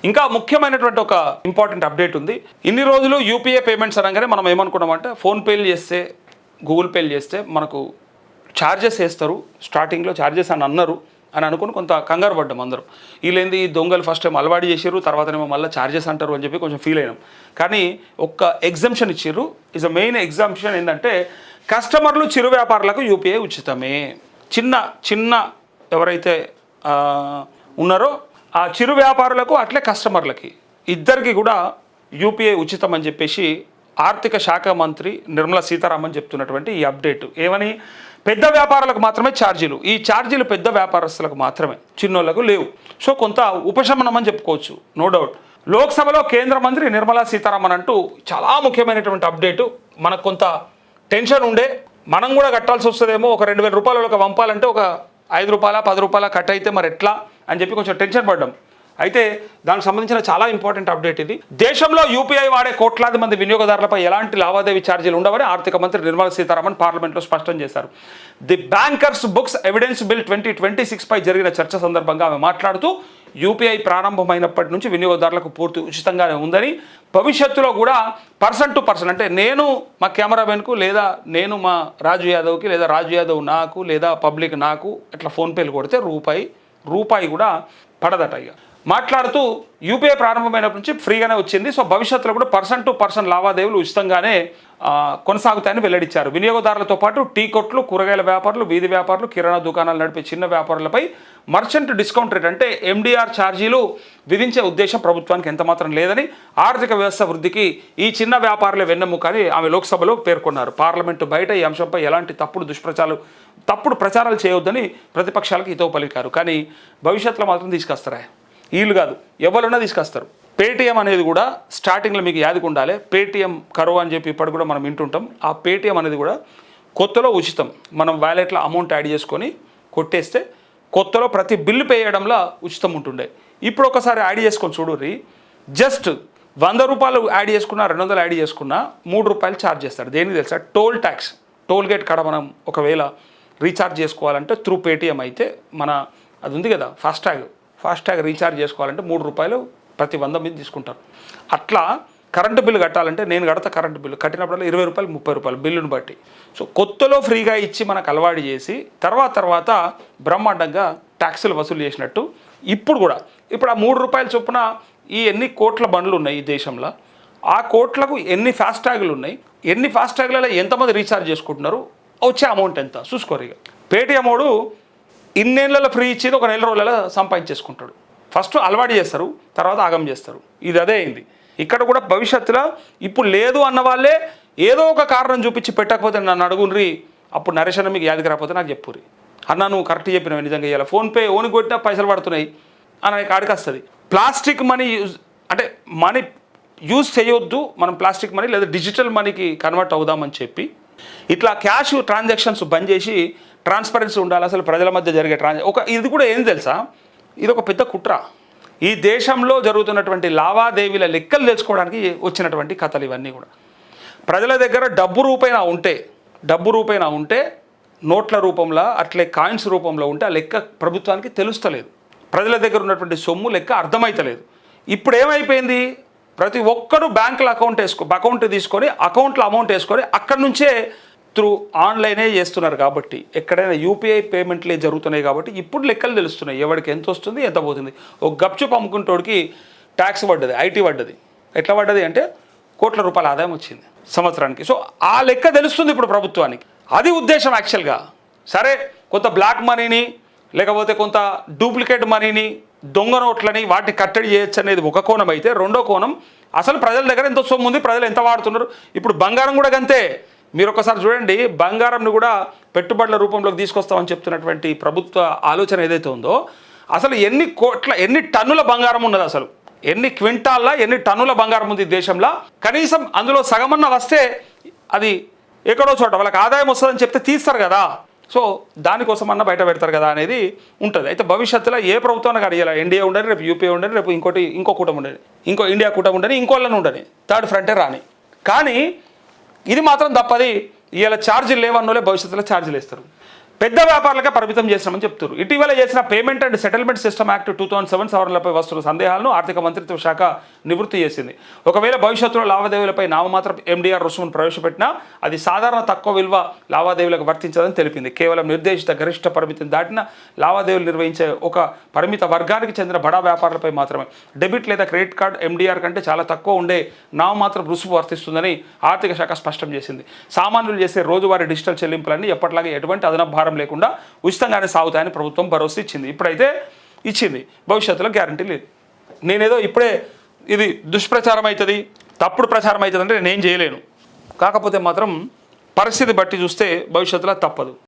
ఇంకా ముఖ్యమైనటువంటి ఒక ఇంపార్టెంట్ అప్డేట్ ఉంది. ఇన్ని రోజులు యూపీఐ పేమెంట్స్ అనగానే మనం ఏమనుకున్నామంటే ఫోన్పేలు చేస్తే, గూగుల్ పేలు చేస్తే మనకు ఛార్జెస్ వేస్తారు, స్టార్టింగ్లో ఛార్జెస్ అని అన్నారు అని అనుకుని కొంత కంగారు పడ్డాం అందరం. వీళ్ళేంది దొంగలు ఫస్ట్ టైం అలవాటు చేసారు, తర్వాతనేమో మళ్ళీ ఛార్జెస్ అంటారు అని చెప్పి కొంచెం ఫీల్ అయినాం. కానీ ఒక్క ఎగ్జంప్షన్ ఇచ్చారు. ఇస్ అ మెయిన్ ఎగ్జంప్షన్ ఏంటంటే కస్టమర్లు, చిరు వ్యాపారులకు యూపీఐ ఉచితమే. చిన్న ఎవరైతే ఉన్నారో ఆ చిరు వ్యాపారులకు అట్లే కస్టమర్లకి ఇద్దరికి కూడా యూపీఐ ఉచితం అని చెప్పేసి ఆర్థిక శాఖ మంత్రి నిర్మలా సీతారామన్ చెప్తున్నటువంటి ఈ అప్డేట్. ఏమని, పెద్ద వ్యాపారాలకు మాత్రమే ఛార్జీలు, ఈ ఛార్జీలు పెద్ద వ్యాపారస్తులకు మాత్రమే, చిన్నోళ్లకు లేవు. సో కొంత ఉపశమనం అని చెప్పుకోవచ్చు, నో డౌట్. లోక్సభలో కేంద్ర మంత్రి నిర్మలా సీతారామన్ అంటూ చాలా ముఖ్యమైనటువంటి అప్డేటు. మనకు కొంత టెన్షన్ ఉండే, మనం కూడా కట్టాల్సి వస్తుందేమో, ఒక 2,000 రూపాయలు పంపాలంటే ఒక 5 రూపాయల 10 రూపాయల కట్ అయితే మరి ఎట్లా అని చెప్పి కొంచెం టెన్షన్ పడ్డాం. అయితే దానికి సంబంధించిన చాలా ఇంపార్టెంట్ అప్డేట్ ఇది. దేశంలో యూపీఐ వాడే కోట్లాది మంది వినియోగదారులపై ఎలాంటి లావాదేవీ ఛార్జీలు ఉండవని ఆర్థిక మంత్రి నిర్మలా సీతారామన్ పార్లమెంట్లో స్పష్టం చేశారు. The bankers books evidence bill 2026 పై జరిగిన చర్చ సందర్భంగా ఆమె మాట్లాడుతూ యూపీఐ ప్రారంభమైనప్పటి నుంచి వినియోగదారులకు పూర్తి ఉచితంగానే ఉందని, భవిష్యత్తులో కూడా పర్సన్ టు పర్సన్, అంటే నేను మా కెమెరామెన్కు, లేదా నేను మా రాజు యాదవ్కి, లేదా రాజు యాదవ్ నాకు, లేదా పబ్లిక్ నాకు ఇట్లా ఫోన్పేలు కొడితే రూపాయి కూడా పడదట. ఇక మాట్లాడుతూ యూపీఐ ప్రారంభమైనప్పటి నుంచి ఫ్రీగానే వచ్చింది. సో భవిష్యత్తులో కూడా పర్సన్ టు పర్సన్ లావాదేవీలు ఉచితంగానే కొనసాగుతాయని వెల్లడించారు. వినియోగదారులతో పాటు టీ కొట్లు, కూరగాయల వ్యాపారులు, వీధి వ్యాపారులు, కిరాణా దుకాణాలు నడిపే చిన్న వ్యాపారులపై మర్చెంట్ డిస్కౌంట్ రేట్ అంటే ఎండిఆర్ ఛార్జీలు విధించే ఉద్దేశం ప్రభుత్వానికి ఎంతమాత్రం లేదని, ఆర్థిక వ్యవస్థ వృద్ధికి ఈ చిన్న వ్యాపారులే వెన్నెముక అని ఆమె లోక్సభలో పేర్కొన్నారు. పార్లమెంటు బయట ఈ అంశంపై ఎలాంటి తప్పుడు ప్రచారాలు చేయవద్దని ప్రతిపక్షాలకు హితవు పలికారు. కానీ భవిష్యత్తులో మాత్రం తీసుకొస్తారా, వీళ్ళు కాదు ఎవరున్నా తీసుకొస్తారు. పేటీఎం అనేది కూడా స్టార్టింగ్లో మీకు యాదికి ఉండాలి, పేటీఎం కరువు అని చెప్పి ఇప్పటికి కూడా మనం వింటుంటాం. ఆ పేటీఎం అనేది కూడా కొత్తలో ఉచితం, మనం వ్యాలెట్లో అమౌంట్ యాడ్ చేసుకొని కొట్టేస్తే కొత్తలో ప్రతి బిల్లు పే చేయడంలో ఉచితం ఉంటుండే. ఇప్పుడు ఒకసారి యాడ్ చేసుకొని చూడుర్రి, జస్ట్ 100 రూపాయలు యాడ్ చేసుకున్నా, 200 యాడ్ చేసుకున్నా 3 రూపాయలు ఛార్జ్ చేస్తారు. దేనికి తెలుసా, టోల్ ట్యాక్స్. టోల్ గేట్ కాడ మనం ఒకవేళ రీఛార్జ్ చేసుకోవాలంటే త్రూ పేటీఎం అయితే మన అది ఉంది కదా ఫాస్టాగ్ రీఛార్జ్ చేసుకోవాలంటే 3 రూపాయలు ప్రతి 100 మీద తీసుకుంటారు. అట్లా కరెంటు బిల్లు కట్టాలంటే నేను కడతా, కరెంటు బిల్లు కట్టినప్పుడల్లా 20 రూపాయలు 30 రూపాయలు బిల్లును బట్టి. సో కొత్తలో ఫ్రీగా ఇచ్చి మనకు అలవాటు చేసి తర్వాత బ్రహ్మాండంగా ట్యాక్సులు వసూలు చేసినట్టు ఇప్పుడు ఆ 3 రూపాయల చొప్పున ఈ ఎన్ని కోట్ల బండ్లు ఉన్నాయి ఈ దేశంలో, ఆ కోట్లకు ఎన్ని ఫాస్టాగ్లు ఉన్నాయి, ఎన్ని ఫాస్టాగ్లలో ఎంతమంది రీఛార్జ్ చేసుకుంటున్నారు, వచ్చే అమౌంట్ ఎంత చూసుకోరు. ఇక పేటీఎం వాడు ఇన్నేళ్లలో ఫ్రీ ఇచ్చేది ఒక 4 రోజులలో సంపాదించేసుకుంటాడు. ఫస్ట్ అలవాటు చేస్తారు, తర్వాత ఆగం చేస్తారు. ఇది అదే అయింది ఇక్కడ కూడా. భవిష్యత్తులో ఇప్పుడు లేదు అన్న వాళ్ళే ఏదో ఒక కారణం చూపించి పెట్టకపోతే నన్ను అడుగుండ్రి, అప్పుడు నరేష్ అన్న మీకు యాదికి రాకపోతే నాకు చెప్పుర్రి, అన్న నువ్వు కరెక్ట్ చెప్పినావు, నిజంగా ఇవ్వాలి ఫోన్పే ఓని కొట్టినా పైసలు పడుతున్నాయి అని కాడికి వస్తుంది. ప్లాస్టిక్ మనీ మనీ యూజ్ చేయొద్దు, మనం ప్లాస్టిక్ మనీ లేదా డిజిటల్ మనీకి కన్వర్ట్ అవుదామని చెప్పి ఇట్లా క్యాష్ ట్రాన్సాక్షన్స్ బంద్ చేసి ట్రాన్స్పరెన్సీ ఉండాలి అసలు ప్రజల మధ్య జరిగే ఇది కూడా ఏం తెలుసా, ఇది ఒక పెద్ద కుట్ర. ఈ దేశంలో జరుగుతున్నటువంటి లావాదేవీల లెక్కలు తెలుసుకోవడానికి వచ్చినటువంటి కథలు ఇవన్నీ కూడా. ప్రజల దగ్గర డబ్బు రూపైనా ఉంటే నోట్ల రూపంలో అట్లే కాయిన్స్ రూపంలో ఉంటే ఆ లెక్క ప్రభుత్వానికి తెలుస్తలేదు. ప్రజల దగ్గర ఉన్నటువంటి సొమ్ము లెక్క అర్థమైతలేదు. ఇప్పుడు ఏమైపోయింది, ప్రతి ఒక్కరు బ్యాంకులో అకౌంట్ తీసుకొని అకౌంట్లో అమౌంట్ వేసుకొని అక్కడి నుంచే త్రూ ఆన్లైనే చేస్తున్నారు. కాబట్టి ఎక్కడైనా యూపీఐ పేమెంట్లే జరుగుతున్నాయి కాబట్టి ఇప్పుడు లెక్కలు తెలుస్తున్నాయి, ఎవరికి ఎంత వస్తుంది ఎంత పోతుంది. ఒక గప్చుప్ అమ్ముకుంటోడికి ట్యాక్స్ పడ్డది, ఐటీ పడ్డది. ఎట్లా పడ్డది అంటే కోట్ల రూపాయల ఆదాయం వచ్చింది సంవత్సరానికి. సో ఆ లెక్క తెలుస్తుంది ఇప్పుడు ప్రభుత్వానికి. అది ఉద్దేశం యాక్చువల్గా. సరే కొంత బ్లాక్ మనీని లేకపోతే కొంత డూప్లికేట్ మనీని, దొంగ నోట్లని వాటిని కట్టడి చేయొచ్చు అనేది ఒక కోణం అయితే, రెండో కోణం అసలు ప్రజల దగ్గర ఎంత సొమ్ము ఉంది, ప్రజలు ఎంత వాడుతున్నారు. ఇప్పుడు బంగారం కూడా గంతే. మీరు ఒకసారి చూడండి, బంగారంని కూడా పెట్టుబడుల రూపంలోకి తీసుకొస్తామని చెప్తున్నటువంటి ప్రభుత్వ ఆలోచన ఏదైతే ఉందో, అసలు ఎన్ని టన్నుల బంగారం ఉన్నది, అసలు ఎన్ని క్వింటాల్లో ఎన్ని టన్నుల బంగారం ఉంది దేశంలో. కనీసం అందులో సగమన్న వస్తే అది ఎక్కడో చోట వాళ్ళకి ఆదాయం వస్తుందని చెప్తే తీస్తారు కదా. సో దానికోసం అన్న బయట పెడతారు కదా అనేది ఉంటుంది. అయితే భవిష్యత్తులో ఏ ప్రభుత్వాన్ని అడిగాలి, ఎన్డీఏ ఉండని, రేపు యూపీఏ ఉండని, రేపు ఇంకో కూటమి ఉండని, ఇంకో ఇండియా కూటమి ఉండని, ఇంకోళ్ళని ఉండని, థర్డ్ ఫ్రంటే రాని. కానీ ఇది మాత్రం తప్పది, ఇలా ఛార్జీలు లేవన్నోలే భవిష్యత్తులో ఛార్జీలు వేస్తారు. పెద్ద వ్యాపారులకే పరిమితం చేసినామని చెప్తున్నారు. ఇటీవల చేసిన payment and settlement system act 2007 సవరణలపై వస్తున్న సందేహాలను ఆర్థిక మంత్రిత్వ శాఖ నివృత్తి చేసింది. ఒకవేళ భవిష్యత్తులో లావాదేవీలపై నామమాత్ర ఎండిఆర్ రుసుమును ప్రవేశపెట్టినా అది సాధారణ తక్కువ విలువ లావాదేవీలకు వర్తించదని తెలిపింది. కేవలం నిర్దేశిత గరిష్ట పరిమితిని దాటిన లావాదేవీలు నిర్వహించే ఒక పరిమిత వర్గానికి చెందిన బడా వ్యాపారులపై మాత్రమే డెబిట్ లేదా క్రెడిట్ కార్డ్ ఎండిఆర్ కంటే చాలా తక్కువ ఉండే నామమాత్ర రుసుము వర్తిస్తుందని ఆర్థిక శాఖ స్పష్టం చేసింది. సామాన్యులు చేసే రోజువారీ డిజిటల్ చెల్లింపులన్నీ ఎప్పటిలాగే ఎటువంటి అదనపు భారం లేకుండా ఉచితంగానే సాగుతాయని ప్రభుత్వం భరోసా ఇచ్చింది. ఇప్పుడైతే ఇచ్చింది, భవిష్యత్తులో గ్యారంటీ లేదు. నేనేదో ఇప్పుడే ఇది దుష్ప్రచారం అవుతుంది, తప్పుడు ప్రచారం అవుతుంది అంటే నేనేం చేయలేను. కాకపోతే మాత్రం పరిస్థితి బట్టి చూస్తే భవిష్యత్తులో తప్పదు.